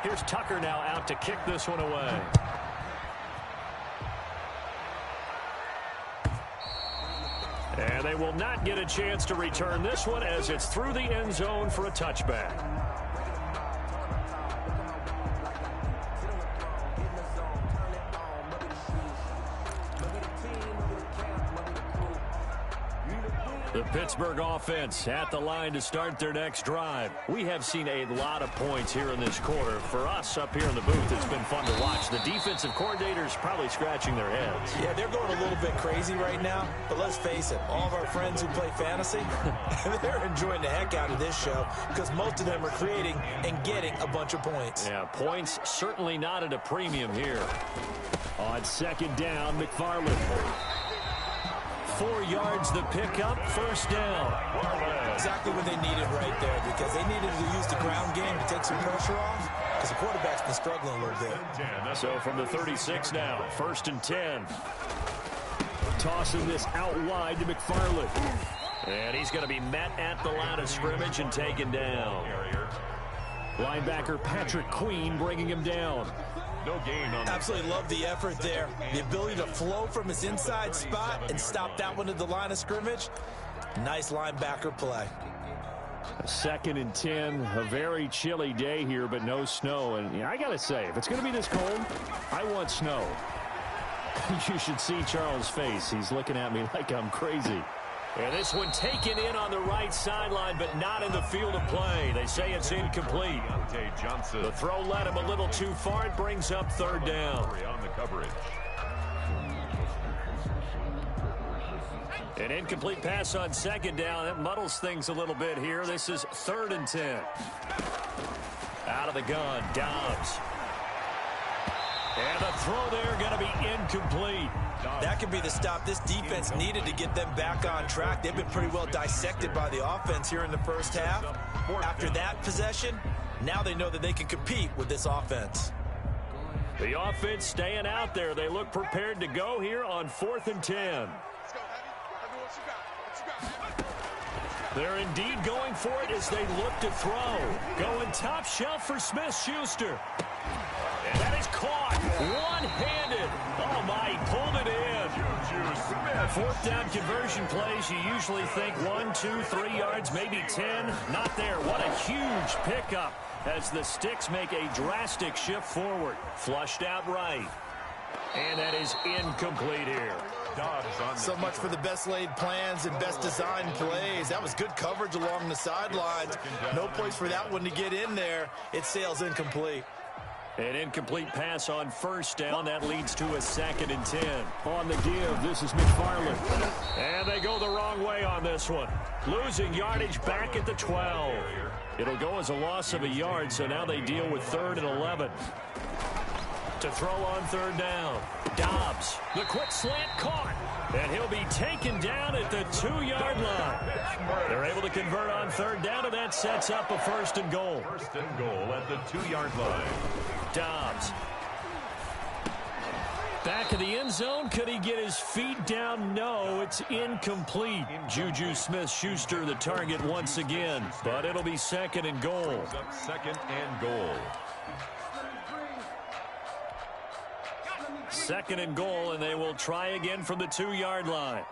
Here's Tucker now out to kick this one away. And they will not get a chance to return this one as it's through the end zone for a touchback. The Pittsburgh offense at the line to start their next drive. We have seen a lot of points here in this quarter. For us up here in the booth, it's been fun to watch. The defensive coordinators probably scratching their heads. Yeah, they're going a little bit crazy right now. But let's face it, all of our friends who play fantasy, they're enjoying the heck out of this show because most of them are creating and getting a bunch of points. Yeah, points certainly not at a premium here. On second down, McFarland. 4 yards the pickup, first down. Exactly what they needed right there because they needed to use the ground game to take some pressure off because the quarterback's been struggling a little bit. So from the 36 now, first and 10. Tossing this out wide to McFarland. And he's going to be met at the line of scrimmage and taken down. Linebacker Patrick Queen bringing him down. No gain on Absolutely love the effort there. The ability to flow from his inside spot and stop that one at the line of scrimmage. Nice linebacker play. Second and 10. A very chilly day here, but no snow. And yeah, I got to say, if it's going to be this cold, I want snow. You should see Charles' face. He's looking at me like I'm crazy. And this one taken in on the right sideline, but not in the field of play. They say it's incomplete. The throw led him a little too far. It brings up third down. An incomplete pass on second down. That muddles things a little bit here. This is third and 10. Out of the gun, Dobbs. And the throw there going to be incomplete. That could be the stop this defense needed to get them back on track. They've been pretty well dissected by the offense here in the first half. After that possession, now they know that they can compete with this offense. The offense staying out there. They look prepared to go here on 4th and 10. They're indeed going for it as they look to throw. Going top shelf for Smith-Schuster. And that is caught one-handed. Oh, my, he pulled it in. 4th down conversion plays, you usually think 1, 2, 3 yards, maybe 10. Not there. What a huge pickup as the Sticks make a drastic shift forward. Flushed out right. And that is incomplete here. So much for the best laid plans and best designed plays. That was good coverage along the sidelines. No place for that one to get in there. It sails incomplete. An incomplete pass on first down. That leads to a 2nd and 10. On the give, this is McFarland. And they go the wrong way on this one. Losing yardage back at the 12. It'll go as a loss of a yard, so now they deal with 3rd and 11. To throw on third down. Dobbs, the quick slant caught. And he'll be taken down at the 2-yard line. They're able to convert on third down, and that sets up a 1st and goal. 1st and goal at the 2-yard line. Dobbs. Back of the end zone. Could he get his feet down? No, it's incomplete. Juju Smith-Schuster the target once again, but it'll be 2nd and goal. 2nd and goal. 2nd and goal, and they will try again from the 2-yard line.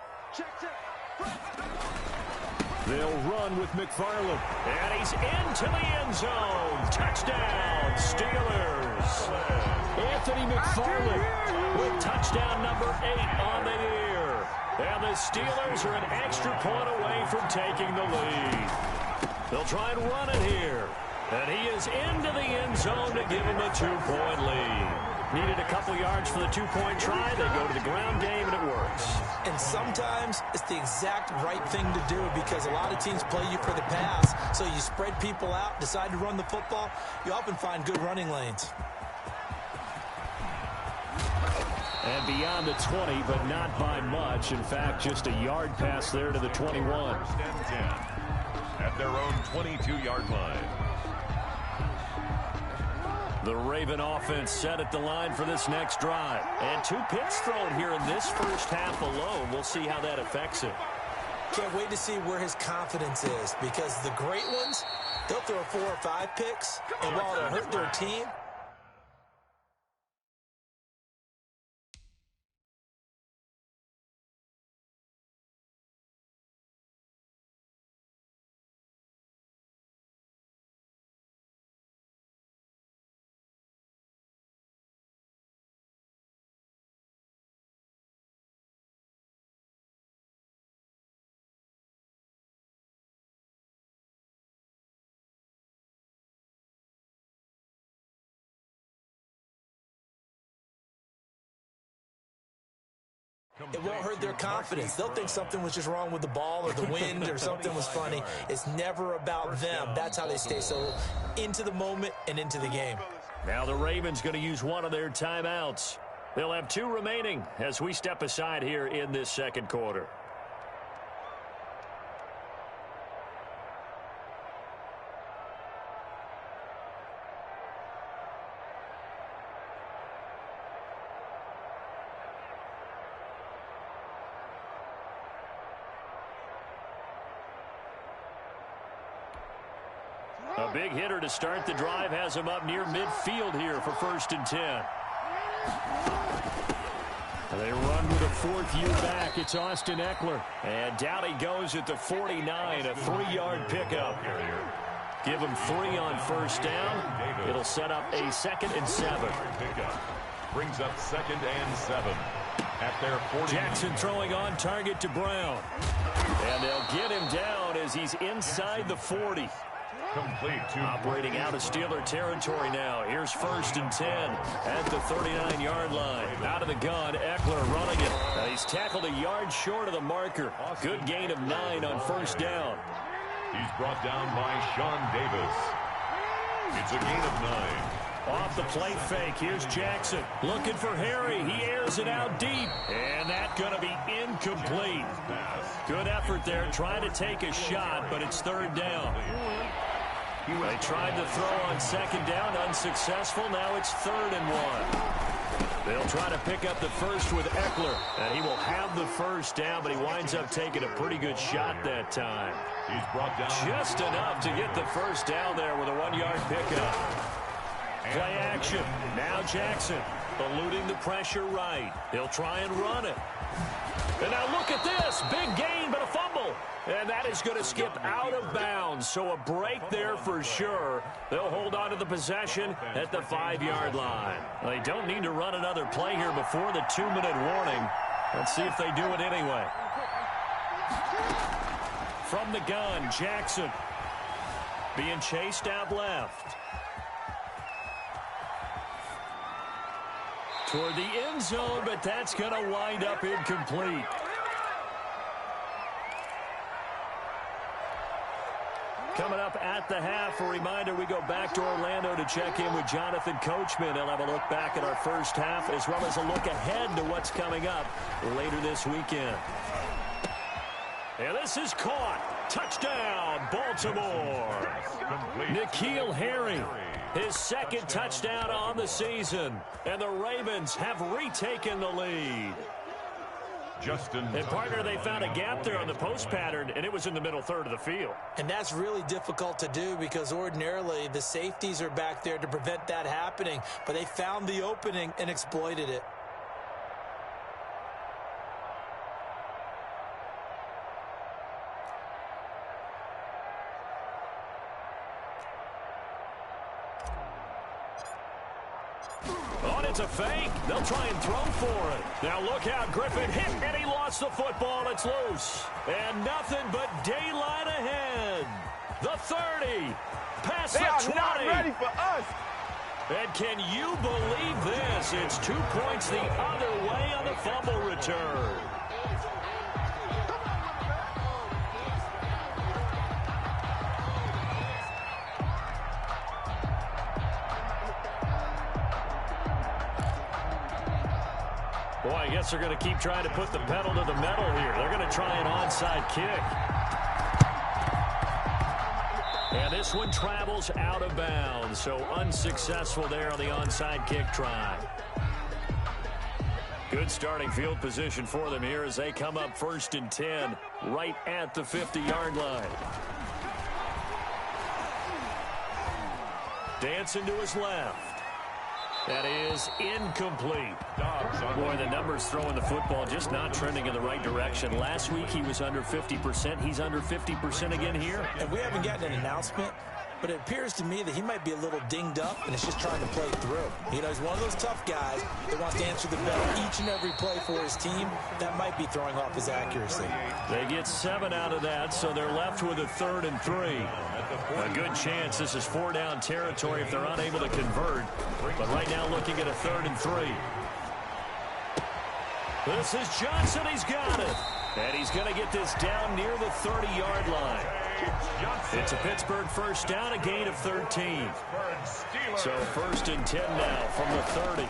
They'll run with McFarland. And he's into the end zone. Touchdown, Steelers. Anthony McFarland with touchdown number 8 on the year. And the Steelers are an extra point away from taking the lead. They'll try and run it here. And he is into the end zone to give him a 2-point lead. Needed a couple yards for the 2-point try. They go to the ground game, and it works. And sometimes it's the exact right thing to do because a lot of teams play you for the pass. So you spread people out, decide to run the football. You often find good running lanes. And beyond the 20, but not by much. In fact, just a yard pass there to the 21. 1st and 10 at their own 22-yard line. The Raven offense set at the line for this next drive. And 2 picks thrown here in this first half alone. We'll see how that affects him. Can't wait to see where his confidence is because the great ones, they'll throw 4 or 5 picks, and while they'll hurt their team, it won't hurt their confidence. They'll think something was just wrong with the ball or the wind or something was funny. It's never about them. That's how they stay so into the moment and into the game. Now the Ravens going to use one of their timeouts. They'll have 2 remaining as we step aside here in this second quarter. A big hitter to start the drive has him up near midfield here for 1st and 10. They run with a 4th year back. It's Austin Eckler. And down he goes at the 49, a 3-yard pickup. Give him 3 on 1st down. It'll set up a 2nd and 7. Brings up 2nd and 7 at their 40. Jackson throwing on target to Brown. And they'll get him down as he's inside the 40. Complete to operating out of Steeler territory now. Here's 1st and 10 at the 39-yard line. Out of the gun, Eckler running it. He's tackled a yard short of the marker. Good gain of 9 on 1st down. He's brought down by Sean Davis. It's a gain of 9. Off the play fake, here's Jackson. Looking for Harry. He airs it out deep. And that's going to be incomplete. Good effort there, trying to take a shot, but it's 3rd down. They tried to throw on 2nd down, unsuccessful. Now it's 3rd and 1. They'll try to pick up the 1st with Eckler, and he will have the 1st down, but he winds up taking a pretty good shot that time. He's brought down just enough to get the 1st down there with a 1-yard pickup. Play action. Now Jackson eluding the pressure right. He'll try and run it. And now look at this. Big gain, but a fumble. And that is going to skip out of bounds. So a break there for sure. They'll hold on to the possession at the 5-yard line. They don't need to run another play here before the 2-minute warning. Let's see if they do it anyway. From the gun, Jackson being chased out left. Toward the end zone, but that's going to wind up incomplete. Coming up at the half, a reminder, we go back to Orlando to check in with Jonathan Coachman. He'll have a look back at our first half as well as a look ahead to what's coming up later this weekend. And this is caught. Touchdown, Baltimore. N'Keal Harry, his 2nd touchdown on the season. And the Ravens have retaken the lead. And partner, they found a gap there on the post pattern, and it was in the middle 3rd of the field. And that's really difficult to do because ordinarily the safeties are back there to prevent that happening. But they found the opening and exploited it. It's a fake. They'll try and throw for it. Now look out. Griffin hit, and he lost the football. It's loose. And nothing but daylight ahead. The 30. Past the 20. They are not ready for us. And can you believe this? It's 2 points the other way on the fumble return. Boy, I guess they're going to keep trying to put the pedal to the metal here. They're going to try an onside kick. And this one travels out of bounds, so unsuccessful there on the onside kick try. Good starting field position for them here as they come up 1st and 10 right at the 50-yard line. Dancing to his left. That is incomplete. Boy, the numbers throwing the football just not trending in the right direction. Last week he was under 50%. He's under 50% again here. And we haven't gotten an announcement, but it appears to me that he might be a little dinged up and is just trying to play through. You know, he's one of those tough guys that wants to answer the bell each and every play for his team. That might be throwing off his accuracy. They get 7 out of that, so they're left with a 3rd and 3. A good chance this is 4-down territory if they're unable to convert. But right now looking at a 3rd and 3. This is Johnson. He's got it. And he's going to get this down near the 30-yard line. It's a Pittsburgh first down, a gain of 13. So 1st and 10 now from the 30.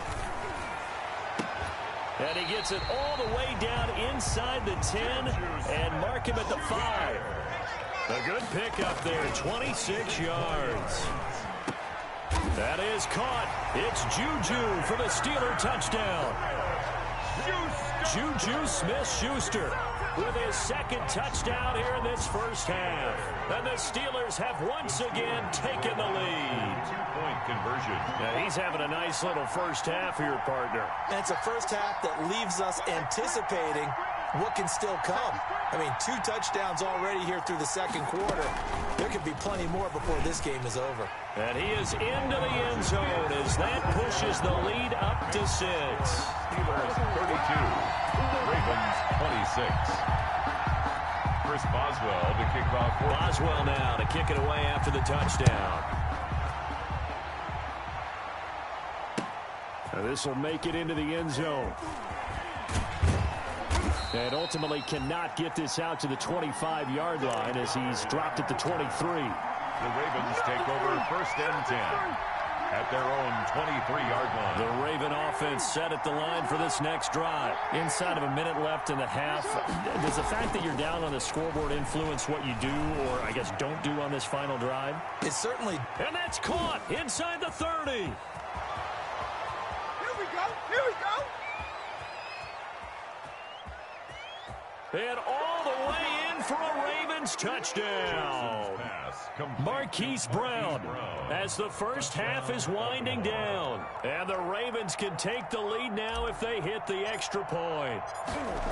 And he gets it all the way down inside the 10 and mark him at the 5. A good pickup there, 26 yards. That is caught. It's Juju for the Steeler touchdown. Juju Smith-Schuster with his 2nd touchdown here in this first half. And the Steelers have once again taken the lead. 2-point conversion. Yeah, he's having a nice little first half here, partner. And it's a first half that leaves us anticipating what can still come. I mean, 2 touchdowns already here through the 2nd quarter. There could be plenty more before this game is over. And he is into the end zone as that pushes the lead up to 6. Steelers 32, Ravens 26. Chris Boswell to kick off. Boswell now to kick it away after the touchdown. Now this will make it into the end zone. And ultimately cannot get this out to the 25-yard line as he's dropped at the 23. The Ravens take over 1st and 10 at their own 23-yard line. The Raven offense set at the line for this next drive. Inside of a minute left in the half, does the fact that you're down on the scoreboard influence what you do or, I guess, don't do on this final drive? It certainly... And that's caught inside the 30. Here we go. Here we go. And all the way in for a Ravens touchdown. Marquise Brown as the first half is winding down. And the Ravens can take the lead now if they hit the extra point.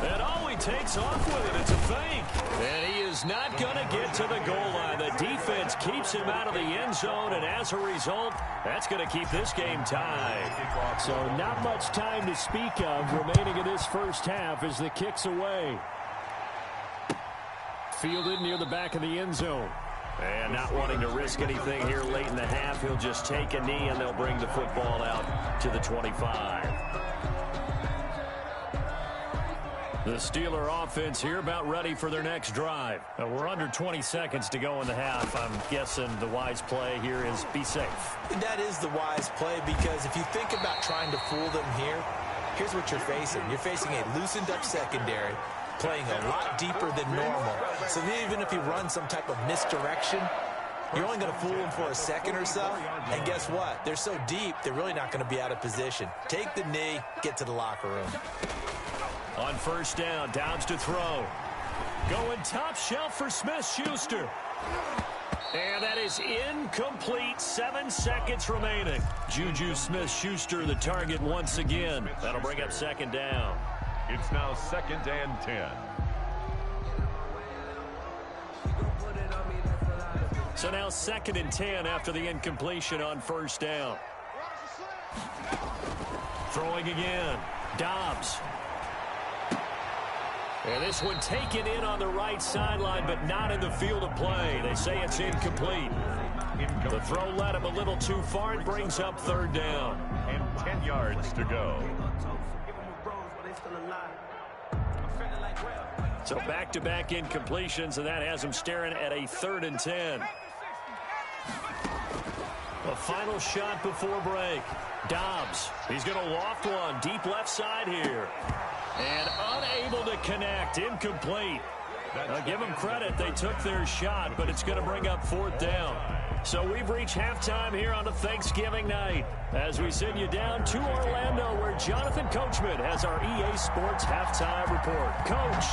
And oh, he takes off with it. It's a fake. And he is not going to get to the goal line. The defense keeps him out of the end zone, and as a result, that's going to keep this game tied. So not much time to speak of remaining in this first half as the kick's away. Fielded near the back of the end zone. And not wanting to risk anything here late in the half, he'll just take a knee and they'll bring the football out to the 25. The Steeler offense here about ready for their next drive. We're under 20 seconds to go in the half. I'm guessing the wise play here is be safe. That is the wise play because if you think about trying to fool them here, here's what you're facing. You're facing a loosened up secondary, playing a lot deeper than normal. So even if you run some type of misdirection, you're only going to fool them for a second or so. And guess what? They're so deep, they're really not going to be out of position. Take the knee, get to the locker room. On first down, Dobbs to throw. Going top shelf for Smith-Schuster. And that is incomplete. 7 seconds remaining. Juju Smith-Schuster the target once again. That'll bring up 2nd down. It's now 2nd and 10. So now 2nd and 10 after the incompletion on first down. Throwing again. Dobbs. And this one taken in on the right sideline, but not in the field of play. They say it's incomplete. The throw led him a little too far. It brings up 3rd down. And 10 yards to go. So back-to-back incompletions, and that has him staring at a 3rd and 10. A final shot before break. Dobbs, he's going to loft one deep left side here. And unable to connect, incomplete. I'll give them credit, they took their shot, but it's going to bring up 4th down. So we've reached halftime here on a Thanksgiving night as we send you down to Orlando where Jonathan Coachman has our EA Sports halftime report. Coach.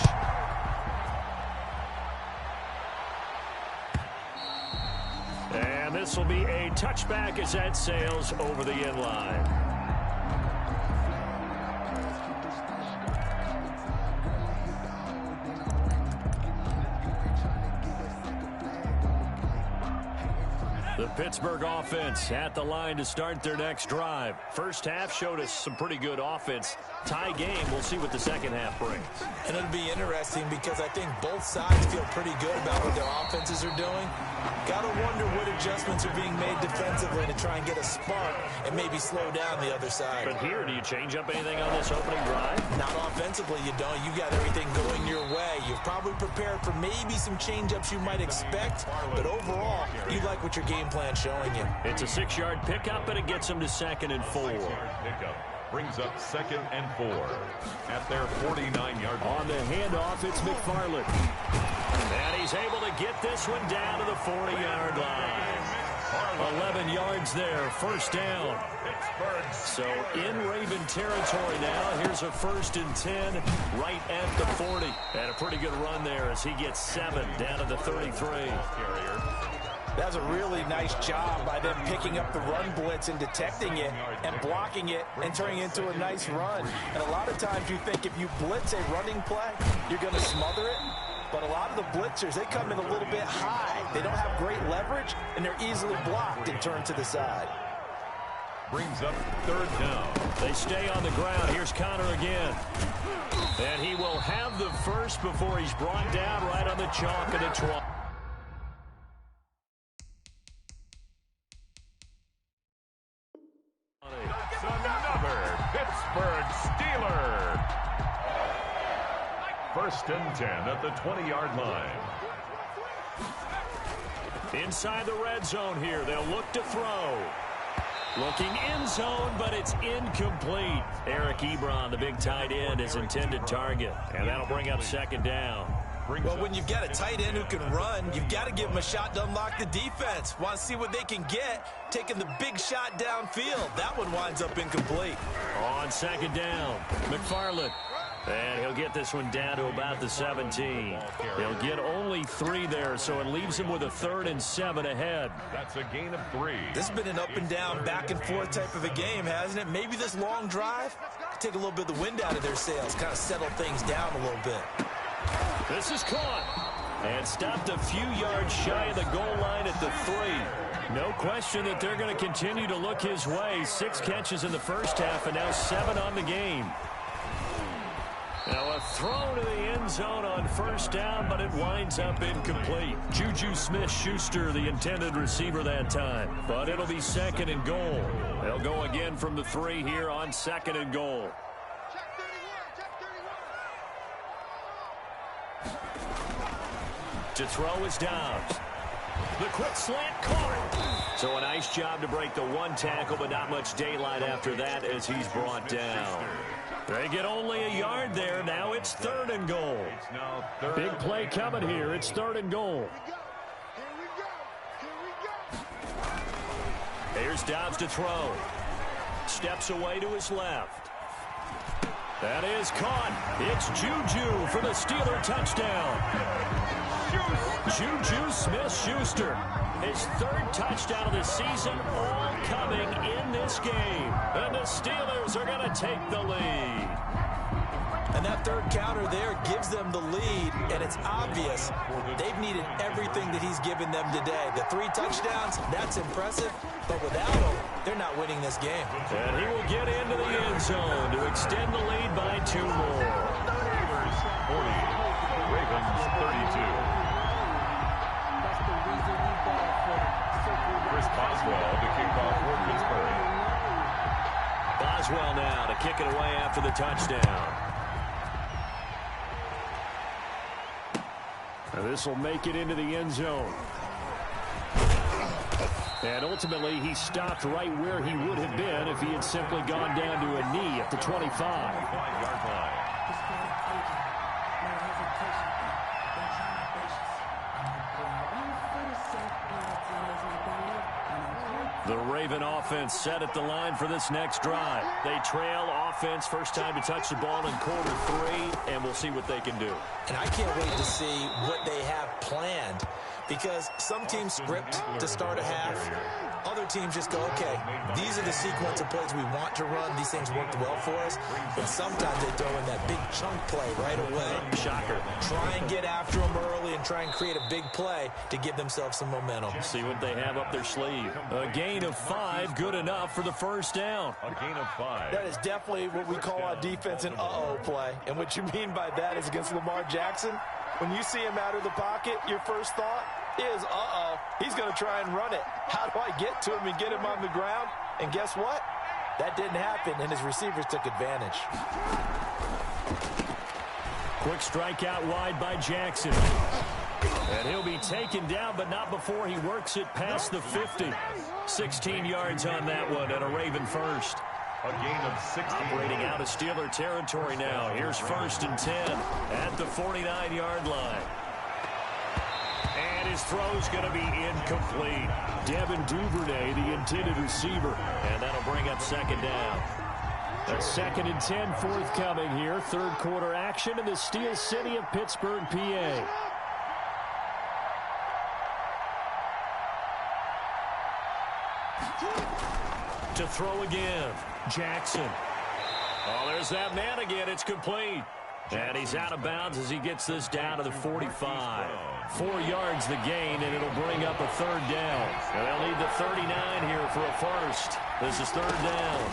And this will be a touchback as that sails over the end line. The Pittsburgh offense at the line to start their next drive. First half showed us some pretty good offense. Tie game. We'll see what the second half brings. And it'll be interesting because I think both sides feel pretty good about what their offenses are doing. Got to wonder what adjustments are being made defensively to try and get a spark and maybe slow down the other side. But here, do you change up anything on this opening drive? Not offensively, you don't. You got everything going your way. You've probably prepared for maybe some change-ups you might expect, but overall, you like what your game plan's showing you. It's a 6-yard pickup, and it gets them to 2nd and 4. Pickup brings up 2nd and 4 at their 49-yard line. On the handoff, it's McFarland. And he's able to get this one down to the 40-yard line. 11 yards there, first down. So in Raven territory now. Here's a 1st and 10 right at the 40. And a pretty good run there as he gets 7 down to the 33. That was a really nice job by them picking up the run blitz and detecting it and blocking it and turning it into a nice run. And a lot of times you think if you blitz a running play, you're going to smother it. But a lot of the blitzers, they come in a little bit high. They don't have great leverage, and they're easily blocked and turned to the side. Brings up 3rd down. They stay on the ground. Here's Connor again. And he will have the first before he's brought down right on the chalk of the 12. Another Pittsburgh Steeler. 1st and 10 at the 20-yard line. Inside the red zone here. They'll look to throw. Looking end zone, but it's incomplete. Eric Ebron, the big tight end, is intended target. And that'll bring up 2nd down. Well, when you've got a tight end who can run, you've got to give him a shot to unlock the defense. Want to see what they can get, taking the big shot downfield. That one winds up incomplete. On 2nd down, McFarland. And he'll get this one down to about the 17. He'll get only 3 there, so it leaves him with a 3rd and 7 ahead. That's a gain of 3. This has been an up-and-down, back-and-forth type of a game, hasn't it? Maybe this long drive could take a little bit of the wind out of their sails, kind of settle things down a little bit. This is caught and stopped a few yards shy of the goal line at the 3. No question that they're going to continue to look his way. 6 catches in the first half and now 7 on the game. Now a throw to the end zone on 1st down, but it winds up incomplete. Juju Smith-Schuster, the intended receiver that time. But it'll be 2nd and goal. They'll go again from the 3 here on 2nd and goal. To throw is Downs. The quick slant caught. So a nice job to break the 1 tackle, but not much daylight after that as he's brought down. They get only a yard there. Now it's 3rd and goal. Big play coming here. It's 3rd and goal. Here's Dobbs to throw. Steps away to his left. That is caught. It's Juju for the Steeler touchdown. Juju Smith-Schuster, his 3rd touchdown of the season, all coming in this game. And the Steelers are going to take the lead. And that 3rd counter there gives them the lead, and it's obvious they've needed everything that he's given them today. The 3 touchdowns, that's impressive, but without him, they're not winning this game. And he will get into the end zone to extend the lead by 2 more. Steelers 40, Ravens 32. Chris Boswell to kick off for Pittsburgh. Boswell now to kick it away after the touchdown. This will make it into the end zone. And ultimately, he stopped right where he would have been if he had simply gone down to a knee at the 25. 5-yard line. The Raven offense set at the line for this next drive. They trail offense, first time to touch the ball in quarter 3, and we'll see what they can do. And I can't wait to see what they have planned, because some teams script to start a half, other teams just go, okay, these are the sequence of plays we want to run. These things worked well for us. And sometimes they throw in that big chunk play right away. Shocker. Try and get after them early and try and create a big play to give themselves some momentum. See what they have up their sleeve. A gain of 5, good enough for the first down. A gain of 5. That is definitely what we call on defense an uh-oh play. And what you mean by that is against Lamar Jackson, when you see him out of the pocket, your first thought is, uh-oh, he's going to try and run it. How do I get to him and get him on the ground? And guess what? That didn't happen, and his receivers took advantage. Quick strike out wide by Jackson. And he'll be taken down, but not before he works it past the 50. 16 yards on that one, and a Raven first. A gain of 16. Operating out of Steeler territory now. Here's 1st and 10 at the 49-yard line. And his throw's going to be incomplete. Devin Duvernay, the intended receiver. And that'll bring up 2nd down. A 2nd and 10 forthcoming here. 3rd quarter action in the Steel City of Pittsburgh, PA. To throw again. Jackson. Oh, there's that man again. It's complete. And he's out of bounds as he gets this down to the 45. 4 yards the gain, and it'll bring up a 3rd down. And they'll need the 39 here for a first. This is 3rd down.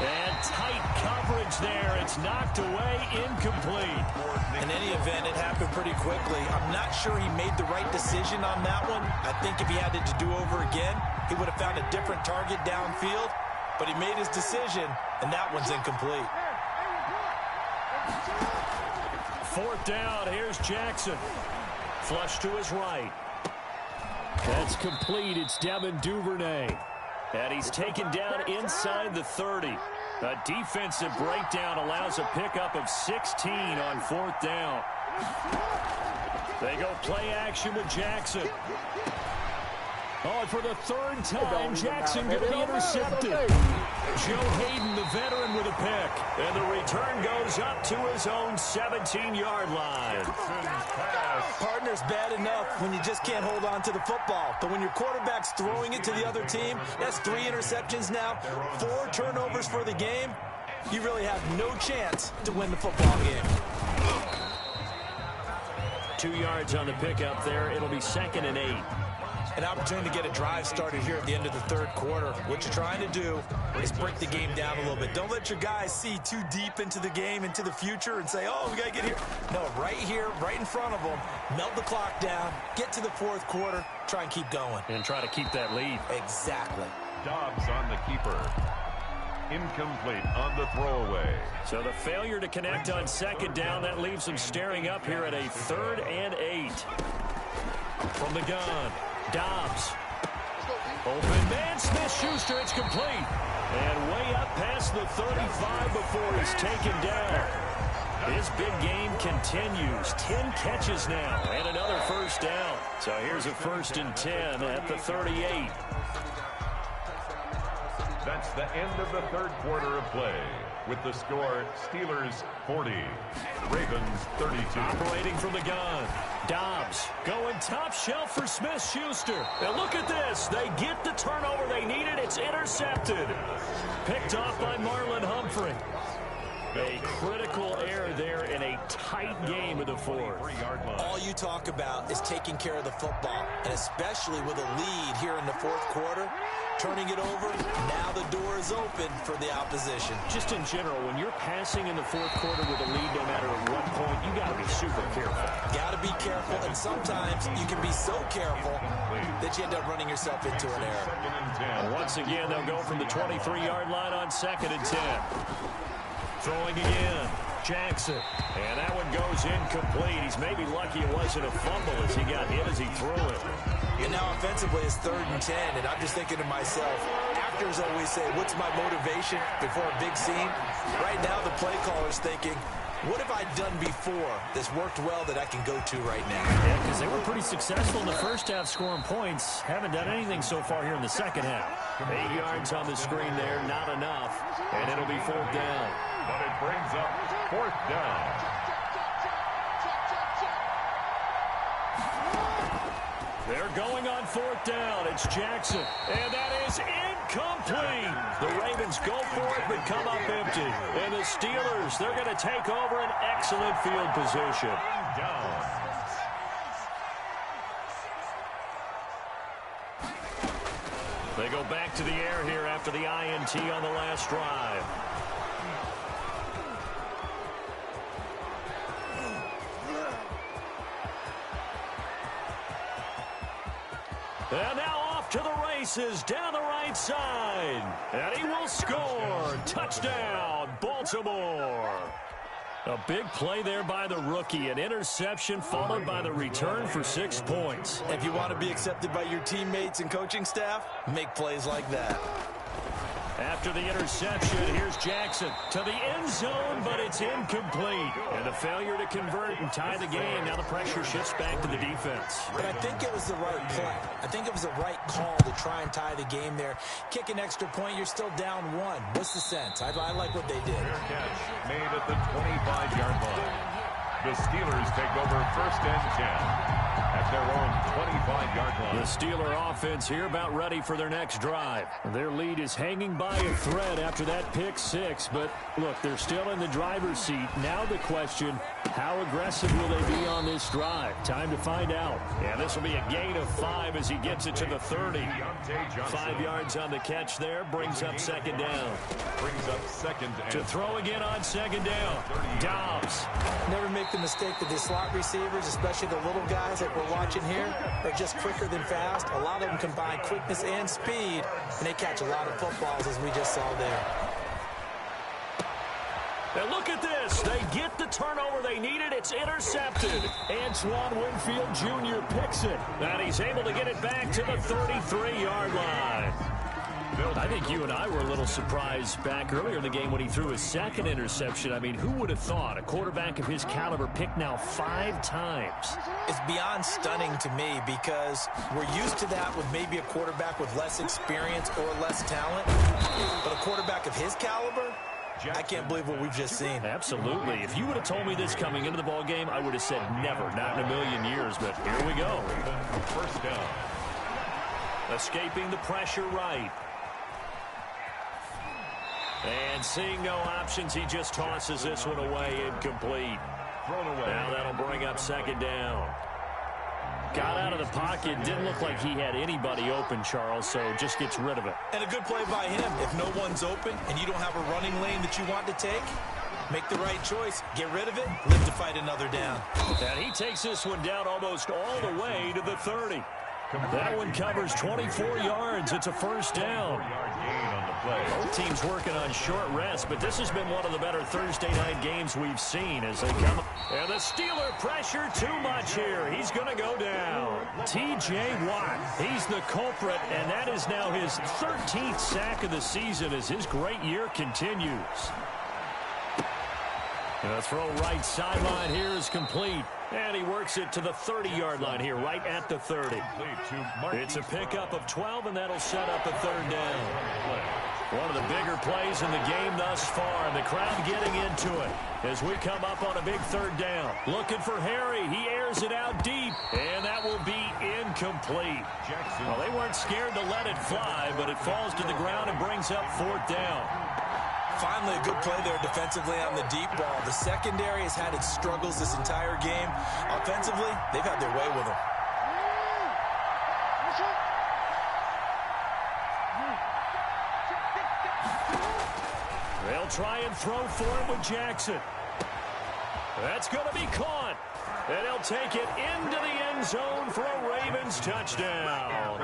And tight coverage there. It's knocked away, incomplete. In any event, it happened pretty quickly. I'm not sure he made the right decision on that one. I think if he had it to do over again, he would have found a different target downfield. But he made his decision, and that one's incomplete. 4th down. Here's Jackson. Flush to his right. That's complete. It's Devin Duvernay. And he's taken down inside the 30. A defensive breakdown allows a pickup of 16 on 4th down. They go play action with Jackson. Oh, and for the 3rd time, Jackson going to be intercepted. Joe Hayden, the veteran, with a pick. And the return goes up to his own 17-yard line. Partner's bad enough when you just can't hold on to the football. But when your quarterback's throwing it to the other team, that's 3 interceptions now, 4 turnovers for the game. You really have no chance to win the football game. 2 yards on the pickup there. It'll be 2nd and 8. An opportunity to get a drive started here at the end of the 3rd quarter. What you're trying to do is break the game down a little bit. Don't let your guys see too deep into the game, into the future, and say, oh, we got to get here. No, right here, right in front of them, melt the clock down, get to the 4th quarter, try and keep going. And try to keep that lead. Exactly. Dobbs on the keeper. Incomplete on the throwaway. So the failure to connect on 2nd down, that leaves them staring up here at a 3rd and 8. From the gun. Dobbs. Open man, Smith-Schuster, it's complete. And way up past the 35 before he's taken down. His big game continues. 10 catches now and another 1st down. So here's a 1st and 10 at the 38. That's the end of the 3rd quarter of play. With the score, Steelers 40, Ravens 32. Operating from the gun. Dobbs going top shelf for Smith-Schuster. And look at this. They get the turnover they needed. It's intercepted. Picked off by Marlon Humphrey. A critical error there in a tight game of the 4th. All you talk about is taking care of the football, and especially with a lead here in the 4th quarter. Turning it over, now the door is open for the opposition. Just in general, when you're passing in the 4th quarter with a lead, no matter at what point, you got to be super careful. Got to be careful, and sometimes you can be so careful that you end up running yourself into an error. And once again, they'll go from the 23-yard line on 2nd and 10. Throwing again, Jackson. And that one goes incomplete. He's maybe lucky it wasn't a fumble as he got hit as he threw it. And now offensively it's 3rd and 10, and I'm just thinking to myself, actors always say, what's my motivation before a big scene? Right now the play caller's thinking, what have I done before that's worked well that I can go to right now? Yeah, because they were pretty successful in the 1st half scoring points. Haven't done anything so far here in the 2nd half. 8 yards on the screen there, not enough. And it'll be 4th down. But it brings up 4th down. They're going on fourth down. It's Jackson. And that is incomplete. The Ravens go for it but come up empty. And the Steelers, they're going to take over an excellent field position. They go back to the air here after the INT on the last drive. And now off to the races down the right side. And he will score. Touchdown, Baltimore. A big play there by the rookie. An interception followed by the return for 6 points. If you want to be accepted by your teammates and coaching staff, make plays like that. After the interception, here's Jackson to the end zone, but it's incomplete. And a failure to convert and tie the game. Now the pressure shifts back to the defense. But I think it was the right play. I think it was the right call to try and tie the game there. Kick an extra point, you're still down one. What's the sense? I like what they did. Fair catch made at the 25-yard line. The Steelers take over first and 10 at their own 25-yard line. The Steeler offense here about ready for their next drive. Their lead is hanging by a thread after that pick six, but look, they're still in the driver's seat. Now the question, how aggressive will they be on this drive? Time to find out. And this will be a gain of 5 as he gets it to the 30. 5 yards on the catch there, brings up second down. To throw again on second down. Dobbs. Never make the mistake that the slot receivers, especially the little guys like we're watching here, are just quicker than fast. A lot of them combine quickness and speed, and they catch a lot of footballs, as we just saw there. And look at this. They get the turnover they needed. It's intercepted. Antoine Winfield Jr. picks it. And he's able to get it back to the 33-yard line. I think you and I were a little surprised back earlier in the game when he threw his second interception. I mean, who would have thought a quarterback of his caliber picked now 5 times? It's beyond stunning to me because we're used to that with maybe a quarterback with less experience or less talent. But a quarterback of his caliber, I can't believe what we've just seen. Absolutely. If you would have told me this coming into the ball game, I would have said never, not in a million years. But here we go. First down. Escaping the pressure right. And seeing no options, he just tosses this one away, incomplete. Thrown away. Now that'll bring up second down. Got out of the pocket, didn't look like he had anybody open, Charles, so just gets rid of it. And a good play by him. If no one's open and you don't have a running lane that you want to take, make the right choice. Get rid of it, live to fight another down. And he takes this one down almost all the way to the 30. That one covers 24 yards. It's a first down. Both teams working on short rest, but this has been one of the better Thursday night games we've seen as they come. And the Steeler pressure too much here. He's going to go down. T.J. Watt, he's the culprit, and that is now his 13th sack of the season as his great year continues. And the throw right sideline here is complete. And he works it to the 30-yard line here, right at the 30. It's a pickup of 12, and that'll set up a third down. One of the bigger plays in the game thus far, and the crowd getting into it as we come up on a big third down. Looking for Harry. He airs it out deep, and that will be incomplete. Well, they weren't scared to let it fly, but it falls to the ground and brings up fourth down. Finally, a good play there defensively on the deep ball. The secondary has had its struggles this entire game. Offensively, they've had their way with them. They'll try and throw for it with Jackson. That's going to be caught. And he'll take it into the end zone for a Ravens touchdown.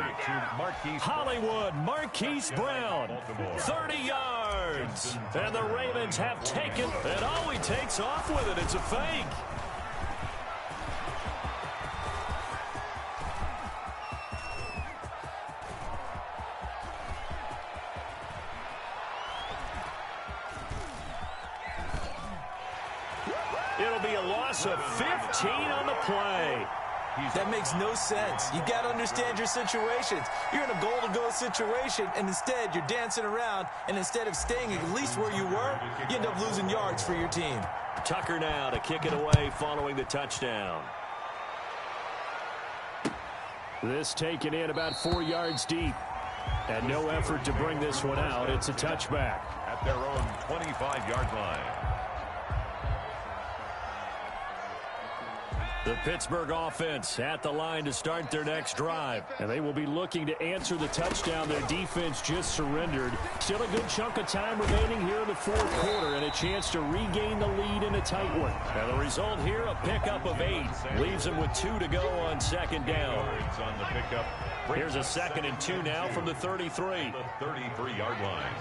Hollywood, Marquise Brown, 30 yards. And the Ravens have taken, and oh, he takes off with it. It's a fake. It'll be a loss of 15 on the play. That makes no sense. You got to understand your situations. You're in a goal-to-go situation, and instead you're dancing around, and instead of staying at least where you were, you end up losing yards for your team. Tucker now to kick it away following the touchdown. This taken in about 4 yards deep. And no effort to bring this one out. It's a touchback. At their own 25-yard line. The Pittsburgh offense at the line to start their next drive. And they will be looking to answer the touchdown their defense just surrendered. Still a good chunk of time remaining here in the fourth quarter and a chance to regain the lead in a tight one. And the result here, a pickup of 8. Leaves them with 2 to go on second down. On the pickup. Here's a 2nd and 2 now from the 33. The 33-yard line.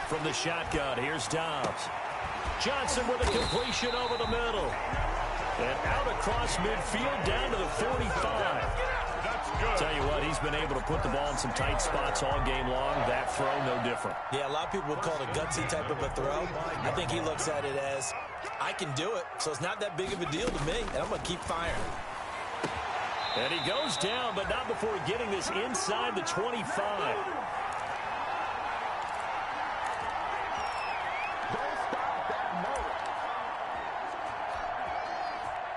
From the shotgun, here's Dobbs. Johnson with a completion over the middle. And out across midfield down to the 45. That's good. Tell you what, he's been able to put the ball in some tight spots all game long. That throw, no different. Yeah, a lot of people would call it a gutsy type of a throw. I think he looks at it as, I can do it, so it's not that big of a deal to me, and I'm going to keep firing. And he goes down, but not before getting this inside the 25.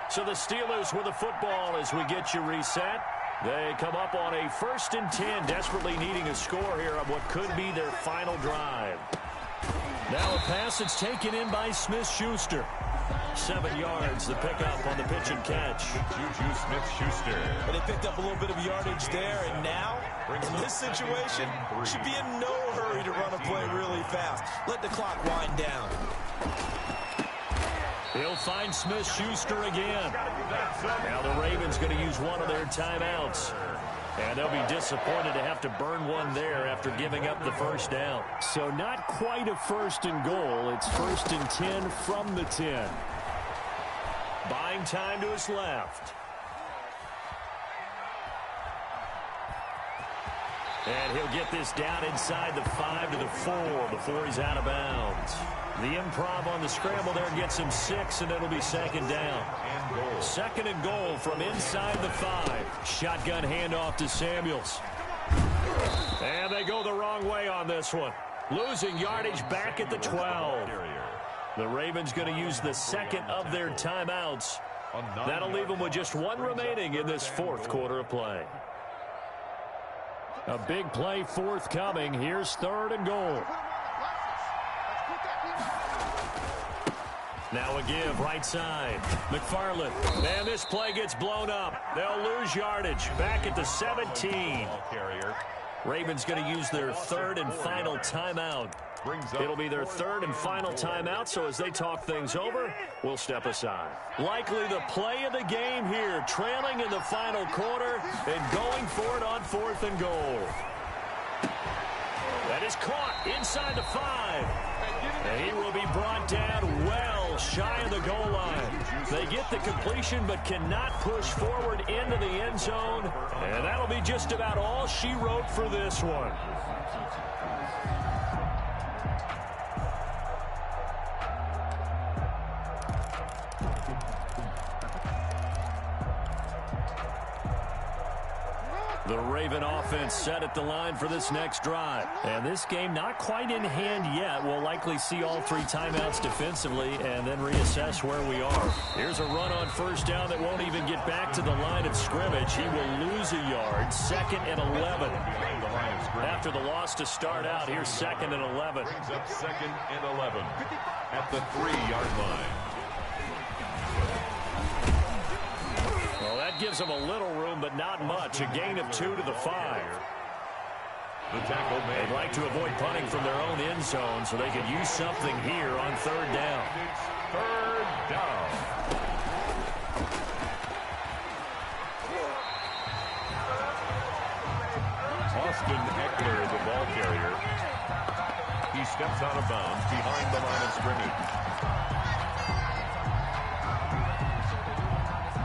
So the Steelers with the football as we get you reset. They come up on a 1st and 10, desperately needing a score here on what could be their final drive. Now a pass that's taken in by Smith-Schuster. 7 yards, the pickup on the pitch and catch. Juju Smith-Schuster. But they picked up a little bit of yardage there, and now, in this situation, should be in no hurry to run a play really fast. Let the clock wind down. He'll find Smith-Schuster again. Now the Ravens going to use one of their timeouts. And they'll be disappointed to have to burn one there after giving up the first down. So not quite a 1st and goal. It's 1st and 10 from the 10. Buying time to his left. And he'll get this down inside the 5 to the 4 before he's out of bounds. The improv on the scramble there gets him 6, and it'll be 2nd down. 2nd and goal from inside the 5. Shotgun handoff to Samuels. And they go the wrong way on this one. Losing yardage back at the 12. The Ravens going to use the 2nd of their timeouts. That'll leave them with just 1 remaining in this 4th quarter of play. A big play forthcoming. Here's 3rd and goal. Now a give, right side. McFarland. And this play gets blown up. They'll lose yardage. Back at the 17. Ravens going to use their 3rd and final timeout. It'll be their 3rd and final timeout, so as they talk things over, we'll step aside. Likely the play of the game here, trailing in the final quarter and going for it on 4th and goal. That is caught inside the 5. And he will be brought down well shy of the goal line. They get the completion but cannot push forward into the end zone. And that'll be just about all she wrote for this one. The Raven offense set at the line for this next drive. And this game not quite in hand yet. We'll likely see all 3 timeouts defensively and then reassess where we are. Here's a run on 1st down that won't even get back to the line of scrimmage. He will lose a yard. 2nd and 11. After the loss to start out, here's 2nd and 11. Brings up 2nd and 11 at the 3-yard line. Gives them a little room, but not much. A gain of 2 to the 5. The tackle made. They'd like to avoid punting from their own end zone, so they could use something here on 3rd down. It's 3rd down. Austin Eckler, the ball carrier. He steps out of bounds behind the line of scrimmage.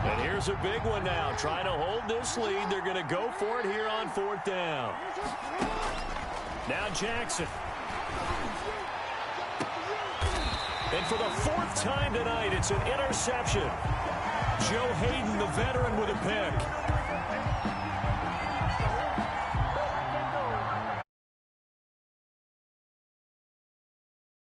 And here's a big one now. Trying to hold this lead. They're going to go for it here on 4th down. Now Jackson. And for the 4th time tonight, it's an interception. Joe Hayden, the veteran, with a pick.